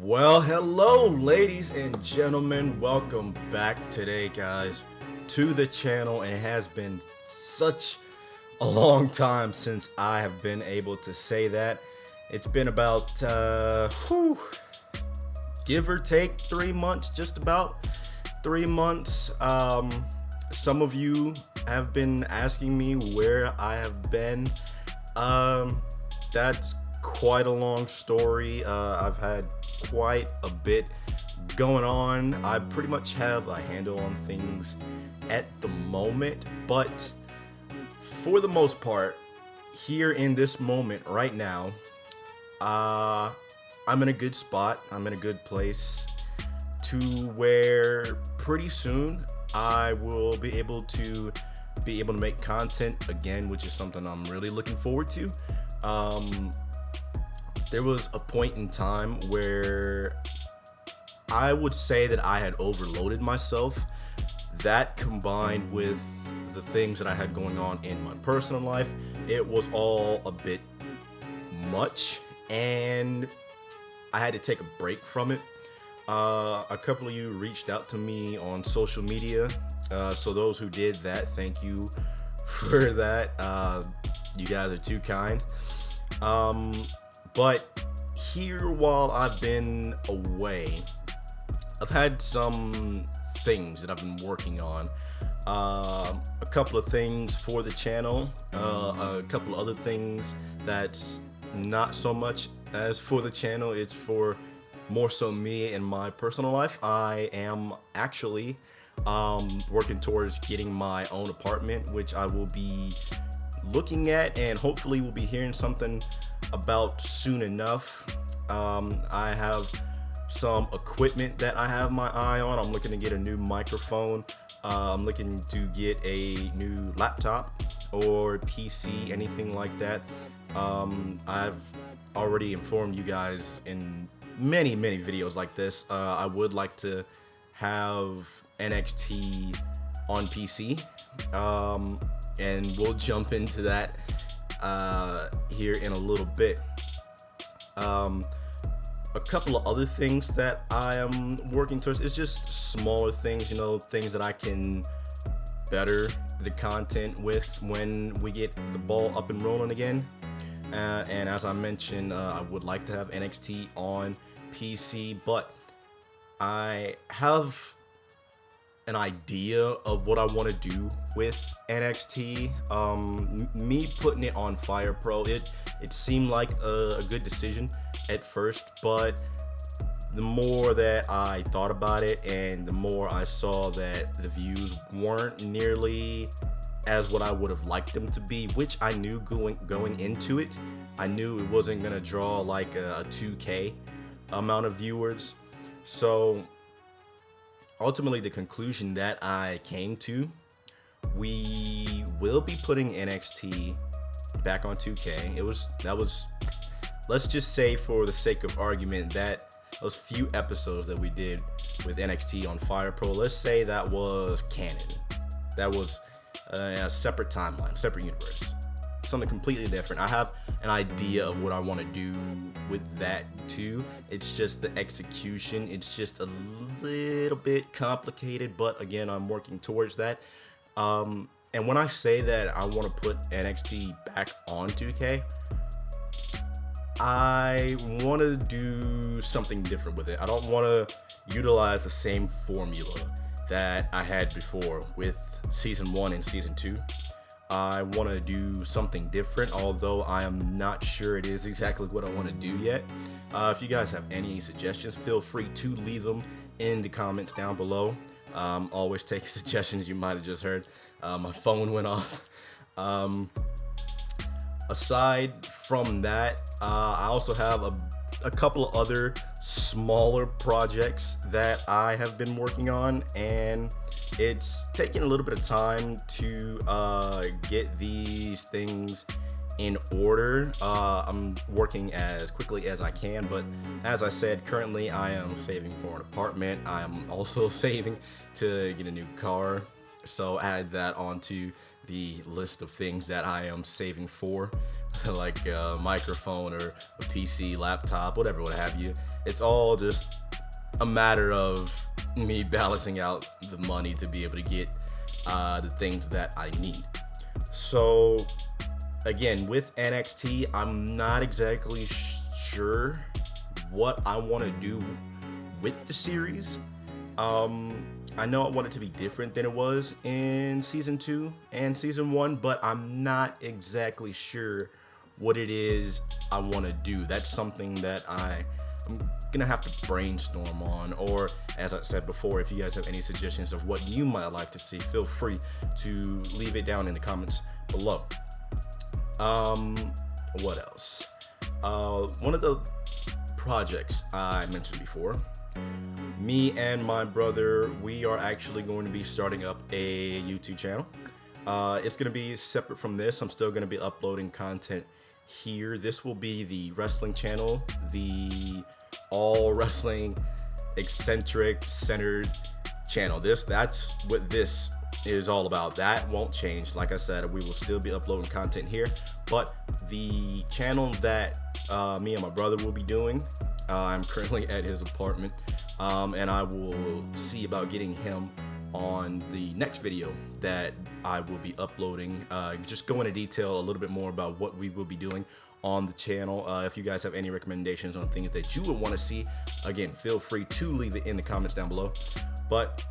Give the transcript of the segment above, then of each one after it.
Well, hello, ladies and gentlemen. Welcome back today, guys, to the channel. And it has been such a long time since I have been able to say that. It's been about, give or take 3 months, just about 3 months. Some of you have been asking me where I have been. That's quite a long story. I've had quite a bit going on. I pretty much have a handle on things at the moment, but for the most part, here in this moment right now, I'm in a good spot. I'm in a good place to where pretty soon I will be able to make content again, which is something I'm really looking forward to. There was a point in time where I would say that I had overloaded myself. That combined with the things that I had going on in my personal life, it was all a bit much, and I had to take a break from it. A couple of you reached out to me on social media, so those who did that, thank you for that. You guys are too kind. But here, while I've been away, I've had some things that I've been working on. A couple of things for the channel, a couple of other things that's not so much as for the channel. It's for more so me and my personal life. I am actually working towards getting my own apartment, which I will be looking at and hopefully we'll be hearing something about soon enough. I have some equipment that I have my eye on. I'm looking to get a new microphone. I'm looking to get a new laptop or PC, anything like that. I've already informed you guys in many videos like this. I would like to have NXT on PC, and we'll jump into that here in a little bit. A couple of other things that I am working towards is just smaller things, things that I can better the content with when we get the ball up and rolling again. And as I mentioned, I would like to have NXT on PC, but I have an idea of what I want to do with NXT. Me putting it on Fire Pro, it seemed like a good decision at first, but the more that I thought about it and the more I saw that the views weren't nearly as what I would have liked them to be, which I knew going into it. I knew it wasn't gonna draw like a 2K amount of viewers. So ultimately, the conclusion that I came to, we will be putting NXT back on 2K. Let's just say for the sake of argument that those few episodes that we did with NXT on Fire Pro, let's say that was canon. That was a separate timeline, separate universe, something completely different. I have an idea of what I want to do with that too. It's just the execution. It's just a little bit complicated, but again, I'm working towards that. And when I say that I want to put NXT back on 2K, I want to do something different with it. I don't want to utilize the same formula that I had before with season 1 and season 2. I want to do something different, although I am not sure it is exactly what I want to do yet. If you guys have any suggestions, feel free to leave them in the comments down below. Always take suggestions. You might have just heard my phone went off. Aside from that, I also have a couple of other smaller projects that I have been working on, and it's taking a little bit of time to get these things in order. I'm working as quickly as I can, but as I said, currently I am saving for an apartment. I am also saving to get a new car, so add that onto the list of things that I am saving for, like a microphone or a PC, laptop, whatever, what have you. It's all just a matter of me balancing out the money to be able to get the things that I need. So again, with NXT, I'm not exactly sure what I want to do with the series. I know I want it to be different than it was in season 2 and season 1, but I'm not exactly sure what it is I want to do. That's something that I'm gonna have to brainstorm on, or as I said before, if you guys have any suggestions of what you might like to see, feel free to leave it down in the comments below. What else? One of the projects I mentioned before, me and my brother, we are actually going to be starting up a YouTube channel. It's going to be separate from this. I'm still going to be uploading content here. This will be the wrestling channel, the all wrestling eccentric centered channel. That's what this is all about. That won't change. Like I said, we will still be uploading content here, but the channel that me and my brother will be doing, I'm currently at his apartment, and I will see about getting him on the next video that I will be uploading. Just go into detail a little bit more about what we will be doing on the channel. If you guys have any recommendations on things that you would want to see, again, feel free to leave it in the comments down below. But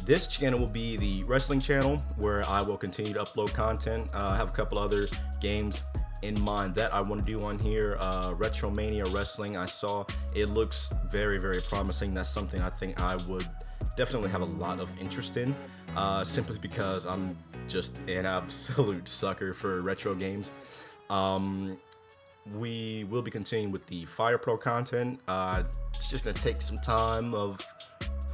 this channel will be the wrestling channel where I will continue to upload content. I have a couple other games in mind that I want to do on here. Retromania Wrestling, I saw it looks very, very promising. That's something I think I would definitely have a lot of interest in, simply because I'm just an absolute sucker for retro games. We will be continuing with the Fire Pro content. It's just gonna take some time of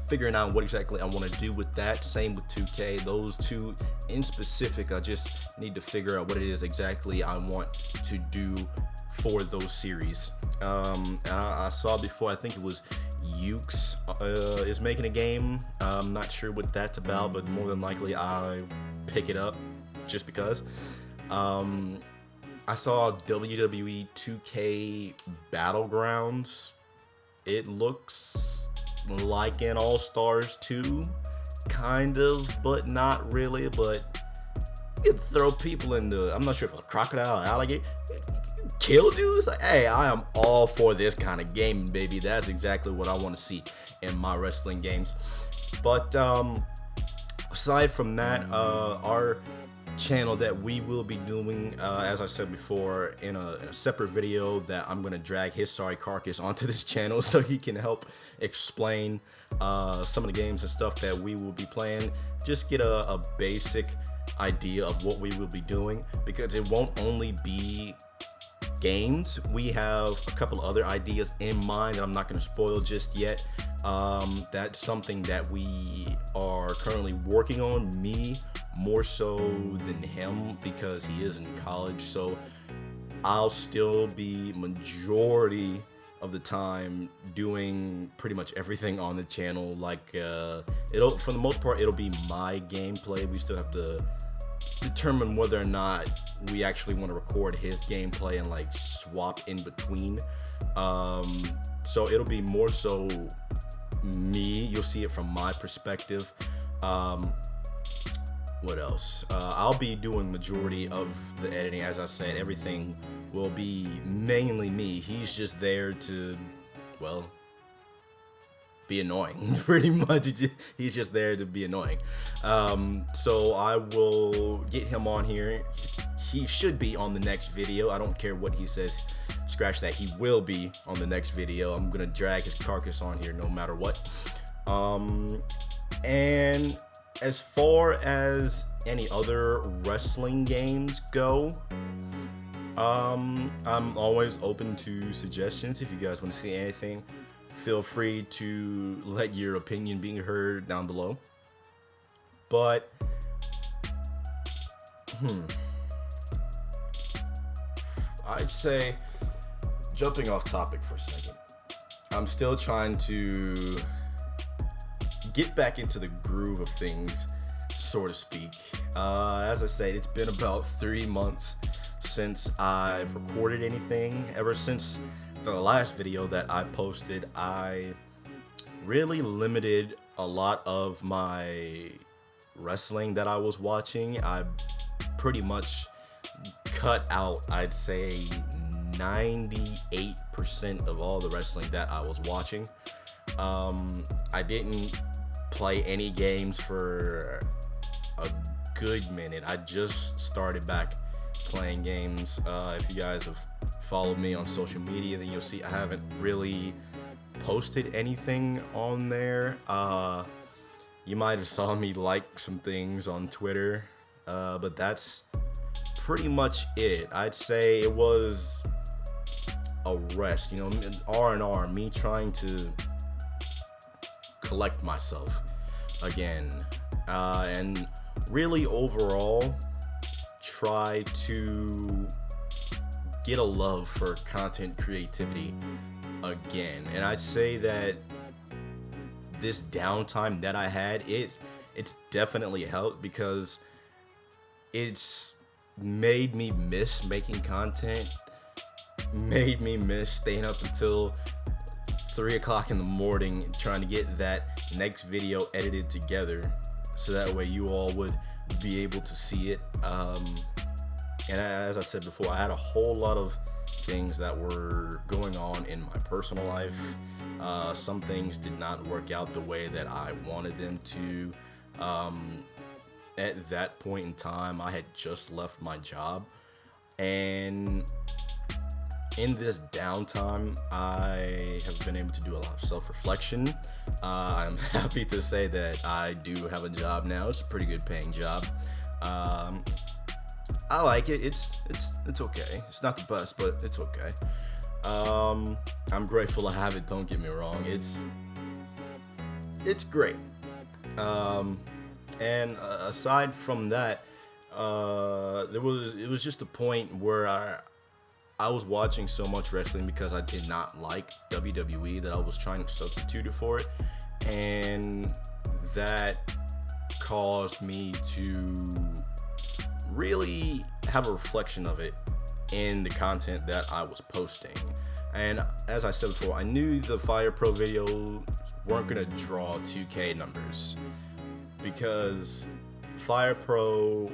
figuring out what exactly I want to do with that. Same with 2K. Those two in specific, I just need to figure out what it is exactly I want to do for those series. I saw before, I think it was Ukes is making a game. I'm not sure what that's about, but more than likely I pick it up just because. I saw WWE 2K Battlegrounds. It looks like an All-Stars 2, kind of, but not really. But you could throw people into, I'm not sure if it was a crocodile or alligator, kill dudes. Like, hey, I am all for this kind of gaming, baby. That's exactly what I want to see in my wrestling games. But aside from that, our channel that we will be doing, as I said before, in a separate video that I'm gonna drag his sorry carcass onto this channel so he can help explain some of the games and stuff that we will be playing. Just get a basic idea of what we will be doing, because it won't only be games. We have a couple other ideas in mind that I'm not going to spoil just yet. That's something that we are currently working on, me more so than him because he is in college. So I'll still be majority of the time doing pretty much everything on the channel. Like it'll, for the most part, it'll be my gameplay. We still have to determine whether or not we actually want to record his gameplay and like swap in between. So it'll be more so me. You'll see it from my perspective. What else? I'll be doing majority of the editing. As I said, everything will be mainly me. He's just there to, well, be annoying. Pretty much, he's just there to be annoying. So I will get him on here. He should be on the next video. I don't care what he says. Scratch that. He will be on the next video. I'm gonna drag his carcass on here no matter what. And as far as any other wrestling games go, I'm always open to suggestions. If you guys want to see anything, feel free to let your opinion be heard down below. But I'd say, jumping off topic for a second, I'm still trying to get back into the groove of things, so to speak. As I said, it's been about 3 months since I've recorded anything. Ever since the last video that I posted, I really limited a lot of my wrestling that I was watching. I pretty much cut out, I'd say, 98% of all the wrestling that I was watching. I didn't play any games for a good minute. I just started back playing games. If you guys have followed me on social media, then you'll see I haven't really posted anything on there. You might have saw me like some things on Twitter, but that's pretty much it. I'd say it was a rest, R&R, me trying to collect myself again, and really overall try to get a love for content creativity again. And I'd say that this downtime that I had, it's definitely helped, because it's made me miss making content, made me miss staying up until 3 o'clock in the morning trying to get that next video edited together, so that way you all would be able to see it. And as I said before, I had a whole lot of things that were going on in my personal life. Some things did not work out the way that I wanted them to. At that point in time, I had just left my job, and in this downtime, I have been able to do a lot of self-reflection. I'm happy to say that I do have a job now. It's a pretty good paying job. I like it. It's okay. It's not the best, but it's okay. I'm grateful to have it. Don't get me wrong. It's great. And aside from that, it was just a point where I was watching so much wrestling because I did not like WWE that I was trying to substitute it for it, and that caused me to really have a reflection of it in the content that I was posting. And as I said before, I knew the Fire Pro videos weren't gonna draw 2K numbers, because Fire Pro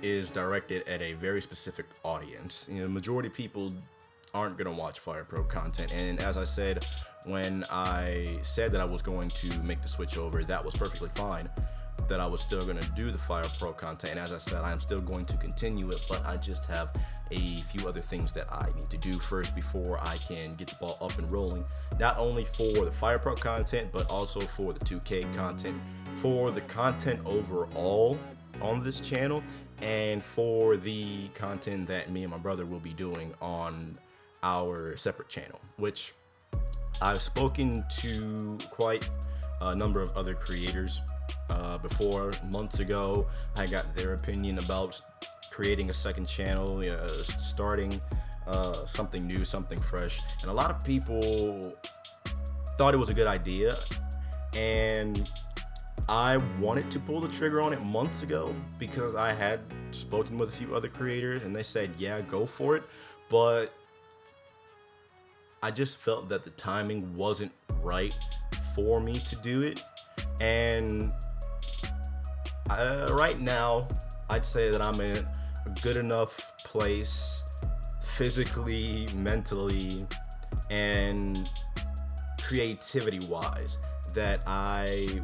is directed at a very specific audience. Majority of people aren't gonna watch Fire Pro content. And as I said, when I said that I was going to make the switch over, that was perfectly fine, that I was still gonna do the Fire Pro content. And as I said, I am still going to continue it, but I just have a few other things that I need to do first before I can get the ball up and rolling, not only for the Fire Pro content, but also for the 2K content, for the content overall on this channel, and for the content that me and my brother will be doing on our separate channel, which I've spoken to quite a number of other creators before. Months ago, I got their opinion about creating a second channel, starting something new, something fresh, and a lot of people thought it was a good idea, and I wanted to pull the trigger on it months ago because I had spoken with a few other creators and they said, yeah, go for it. But I just felt that the timing wasn't right for me to do it. And right now, I'd say that I'm in a good enough place physically, mentally, and creativity wise that I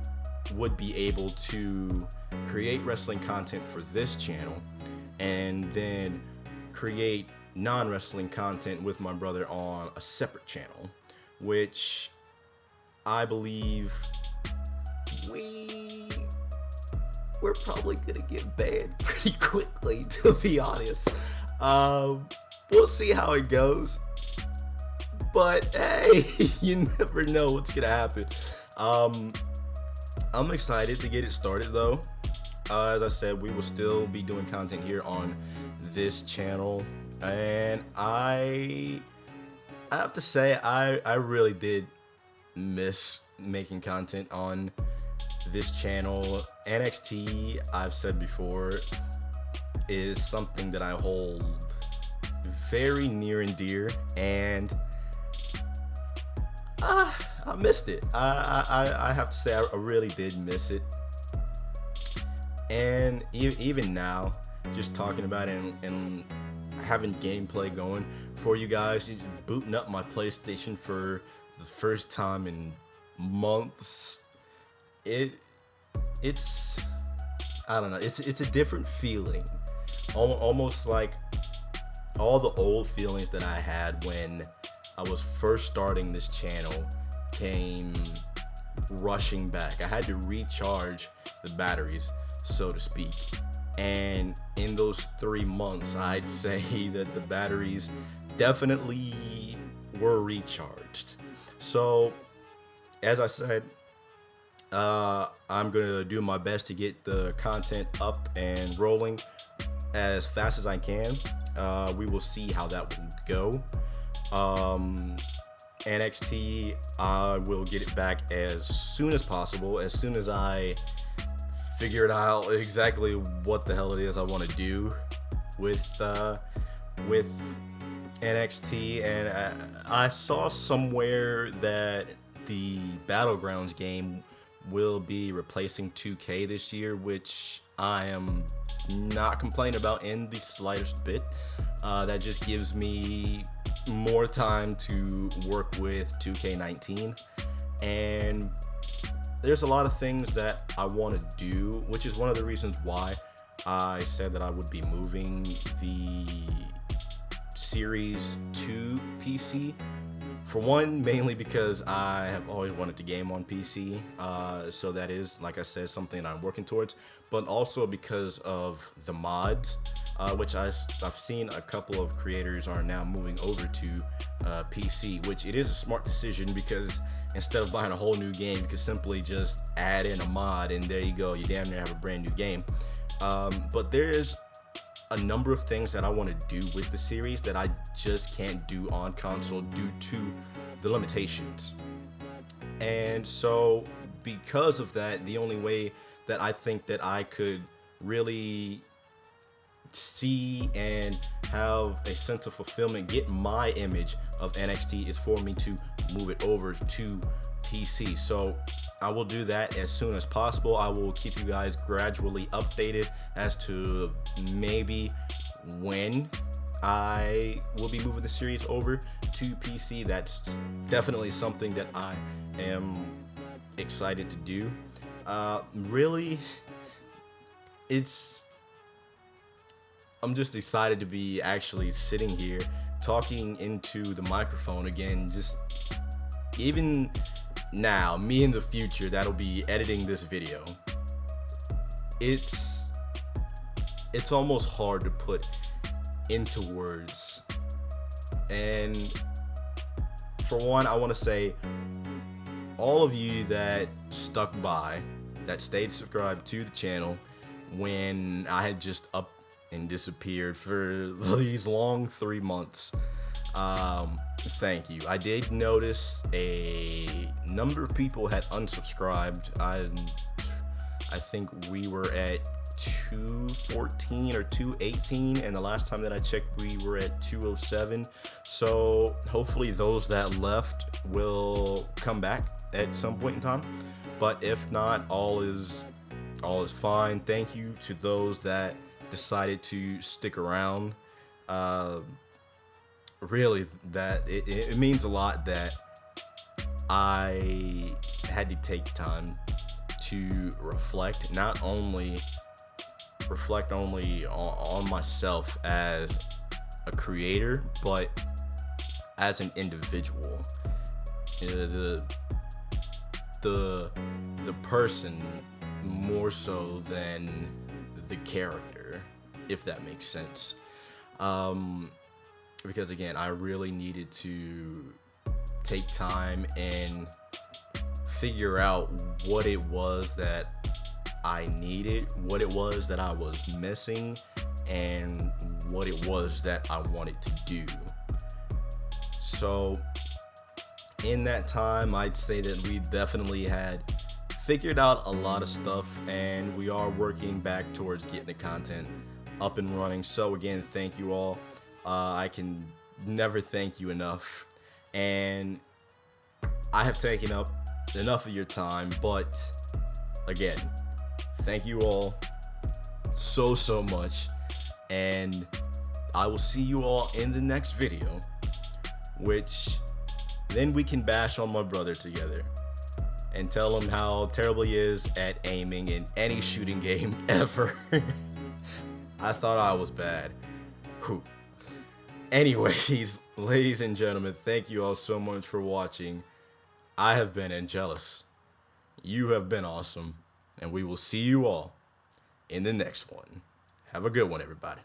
would be able to create wrestling content for this channel and then create non-wrestling content with my brother on a separate channel, which I believe we're probably gonna get banned pretty quickly, to be honest. We'll see how it goes, but hey, you never know what's gonna happen. I'm excited to get it started though. As I said, we will still be doing content here on this channel, and I have to say I really did miss making content on this channel. NXT, I've said before, is something that I hold very near and dear, and I missed it. I have to say I really did miss it. And even now, just talking about it and having gameplay going for you guys, booting up my PlayStation for the first time in months, it's I don't know, it's a different feeling, almost like all the old feelings that I had when I was first starting this channel came rushing back. I had to recharge the batteries, so to speak. And in those 3 months, I'd say that the batteries definitely were recharged. So, as I said, I'm gonna do my best to get the content up and rolling as fast as I can. We will see how that will go. NXT, I will get it back as soon as possible, as soon as I figured out exactly what the hell it is I want to do with NXT. And I saw somewhere that the Battlegrounds game will be replacing 2K this year, which I am not complaining about in the slightest bit. That just gives me more time to work with 2K19, and there's a lot of things that I want to do, which is one of the reasons why I said that I would be moving the series to PC. For one, mainly because I have always wanted to game on PC, so that is, like I said, something that I'm working towards, but also because of the mods, which I've seen a couple of creators are now moving over to PC, which it is a smart decision, because instead of buying a whole new game, you can simply just add in a mod and there you go, you damn near have a brand new game. But there is a number of things that I want to do with the series that I just can't do on console due to the limitations. And so because of that, the only way that I think that I could really see and have a sense of fulfillment, get my image of NXT, is for me to move it over to PC. So I will do that as soon as possible. I will keep you guys gradually updated as to maybe when I will be moving the series over to PC. That's definitely something that I am excited to do. Really, I'm just excited to be actually sitting here talking into the microphone again. Just even now, me in the future that'll be editing this video, it's almost hard to put into words. And for one, I want to say all of you that stuck by, that stayed subscribed to the channel when I had just up and disappeared for these long 3 months, thank you. I did notice a number of people had unsubscribed. I think we were at 214 or 218, and the last time that I checked we were at 207. So hopefully those that left will come back at some point in time, but if not, all is fine. Thank you to those that decided to stick around. Really, that it means a lot that I had to take time to reflect, not only reflect only on myself as a creator, but as an individual. The person more so than the character, if that makes sense. Because again, I really needed to take time and figure out what it was that I needed, what it was that I was missing, and what it was that I wanted to do. So in that time, I'd say that we definitely had figured out a lot of stuff, and we are working back towards getting the content up and running. So again, thank you all. I can never thank you enough, and I have taken up enough of your time, but again, thank you all so much, and I will see you all in the next video, which then we can bash on my brother together and tell him how terrible he is at aiming in any shooting game ever. I thought I was bad. Whew. Anyways, ladies and gentlemen, thank you all so much for watching. I have been Angelus. You have been awesome. And we will see you all in the next one. Have a good one, everybody.